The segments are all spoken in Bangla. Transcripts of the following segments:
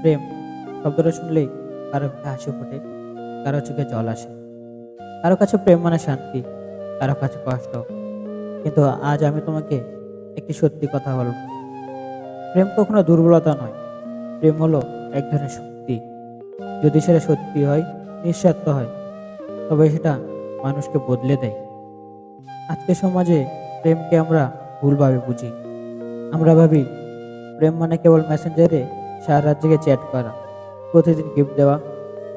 প্রেম শব্দটা শুনলেই কারো মুখে হাসি ফোটে, কারো চোখে জল আসে। কারো কাছে প্রেম মানে শান্তি, কারো কাছে কষ্ট। কিন্তু আজ আমি তোমাকে একটি সত্যি কথা বলবো। প্রেম কখনো দুর্বলতা নয়, প্রেম হলো এক ধরনের শক্তি। যদি সেটা সত্যি হয়, নিঃস্বার্থ হয়, তবে সেটা মানুষকে বদলে দেয়। আজকের সমাজে প্রেমকে আমরা ভুলভাবে বুঝি। আমরা ভাবি প্রেম মানে কেবল মেসেঞ্জারে সারা রাত জেগে চ্যাট করা, প্রতিদিন গিফট দেওয়া,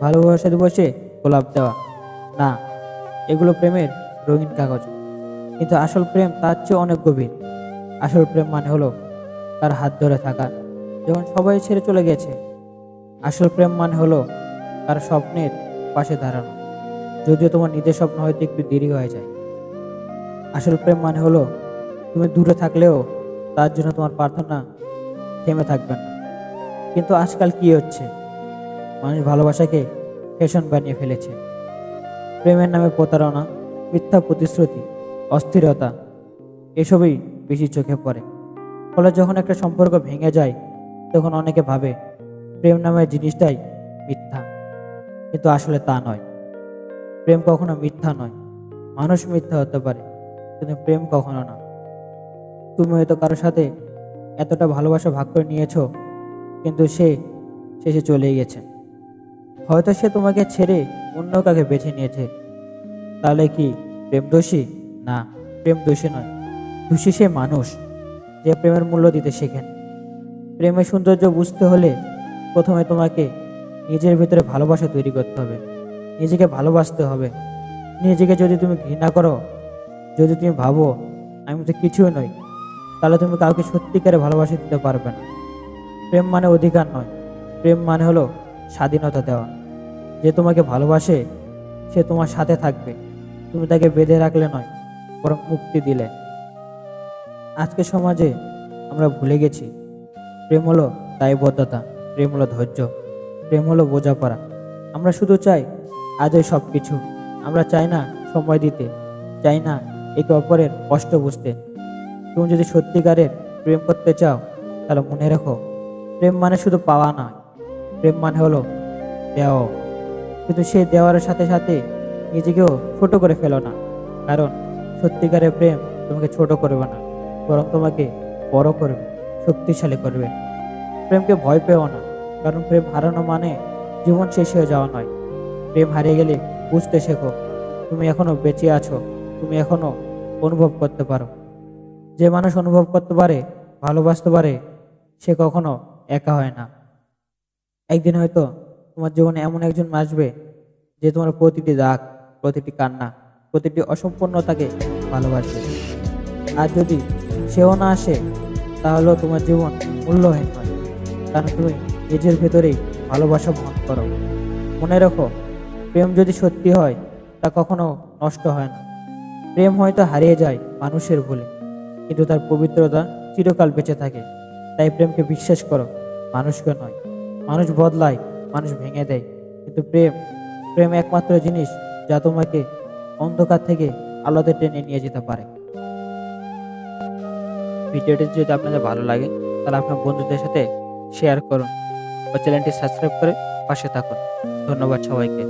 ভালোবাসা দিবসে গোলাপ দেওয়া। না, এগুলো প্রেমের রঙিন কাগজ। কিন্তু আসল প্রেম তার চেয়ে অনেক গভীর। আসল প্রেম মানে হলো তার হাত ধরে থাকা যখন সবাই ছেড়ে চলে গেছে। আসল প্রেম মানে হলো তার স্বপ্নের পাশে দাঁড়ানো, যদিও তোমার নিজের স্বপ্ন হয়তো একটু দেরি হয়ে যায়। আসল প্রেম মানে হলো তুমি দূরে থাকলেও তার জন্য তোমার প্রার্থনা থেমে থাকবে না। কিন্তু আজকাল কি হচ্ছে, মানুষ ভালোবাসাকে ফ্যাশন বানিয়ে ফেলেছে। প্রেমের নামে প্রতারণা, মিথ্যা প্রতিশ্রুতি, অস্থিরতা, এসবই বেশি চোখে পড়ে। ফলে যখন একটা সম্পর্ক ভেঙে যায়, তখন অনেকে ভাবে প্রেম নামের জিনিসটাই মিথ্যা। কিন্তু আসলে তা নয়। প্রেম কখনো মিথ্যা নয়। মানুষ মিথ্যা হতে পারে, কিন্তু প্রেম কখনো না। তুমি হয়তো কারোর সাথে এতটা ভালোবাসা ভাগ করে নিয়েছো, কিন্তু সে শেষে চলেই গেছে। হয়তো সে তোমাকে ছেড়ে অন্য কাউকে বেছে নিয়েছে। তাহলে কি প্রেম দোষী? না, প্রেম দোষী নয়। দোষী সে মানুষ যে প্রেমের মূল্য দিতে শেখেন। প্রেমের সৌন্দর্য বুঝতে হলে প্রথমে তোমাকে নিজের ভিতরে ভালোবাসা তৈরি করতে হবে। নিজেকে ভালোবাসতে হবে। নিজেকে যদি তুমি ঘৃণা করো, যদি তুমি ভাবো আমি তো কিছুই নই, তাহলে তুমি কাউকে সত্যিকারে ভালোবাসা দিতে পারবে না। প্রেম মানে অধিকার নয়, প্রেম মানে হলো স্বাধীনতা দেওয়া। যে তোমাকে ভালোবাসে সে তোমার সাথে থাকবে, তুমি তাকে বেঁধে রাখলে নয়, বরং মুক্তি দিলে। আজকের সমাজে আমরা ভুলে গেছি প্রেম হলো দায়বদ্ধতা, প্রেম হলো ধৈর্য, প্রেম হলো বোঝাপড়া। আমরা শুধু চাই আজই সব কিছু। আমরা চাই না সময় দিতে, চাই না একে অপরের কষ্ট বুঝতে। তুমি যদি সত্যিকারের প্রেম করতে চাও, তাহলে মনে রাখো প্রেম মানে শুধু পাওয়া নয়, প্রেম মানে হলো দেওয়া। কিন্তু সেই দেওয়ার সাথে সাথে নিজেকেও ছোট করে ফেলো না, কারণ সত্যিকারের প্রেম তোমাকে ছোট করবে না, বরং তোমাকে বড় করবে, শক্তিশালী করবে। প্রেমকে ভয় পেও না, কারণ প্রেম হারানো মানে জীবন শেষ হয়ে যাওয়া নয়। প্রেম হারিয়ে গেলে বুঝতে শেখো তুমি এখনো বেঁচে আছো, তুমি এখনো অনুভব করতে পারো। যে মানুষ অনুভব করতে পারে, ভালোবাসতে পারে, সে কখনো একা হয় না। একদিন হয়তো তোমার জীবনে এমন একজন আসবে যে তোমার প্রতিটি দাগ, প্রতিটি কান্না, প্রতিটি অসম্পূর্ণতাকে ভালোবাসবে। আর যদি সেও না আসে, তাহলেও তোমার জীবন মূল্যহীন নয়, কারণ তুমি নিজের ভেতরেই ভালোবাসা বহন করো। মনে রাখো, প্রেম যদি সত্যি হয় তা কখনো নষ্ট হয় না। প্রেম হয়তো হারিয়ে যায় মানুষের ভুলে, কিন্তু তার পবিত্রতা চিরকাল বেঁচে থাকে। তাই প্রেমকে বিশ্বাস করো, মানুষকে নয়। মানুষ বদলায়, মানুষ ভেঙে দেয়, কিন্তু প্রেম প্রেম একমাত্র জিনিস যা তোমাকে অন্ধকার থেকে আলোতে টেনে নিয়ে যেতে পারে। ভিডিওটি যদি আপনাদের ভালো লাগে, তাহলে আপনার বন্ধুদের সাথে শেয়ার করুন ও চ্যানেলটি সাবস্ক্রাইব করে পাশে থাকুন। ধন্যবাদ সবাইকে।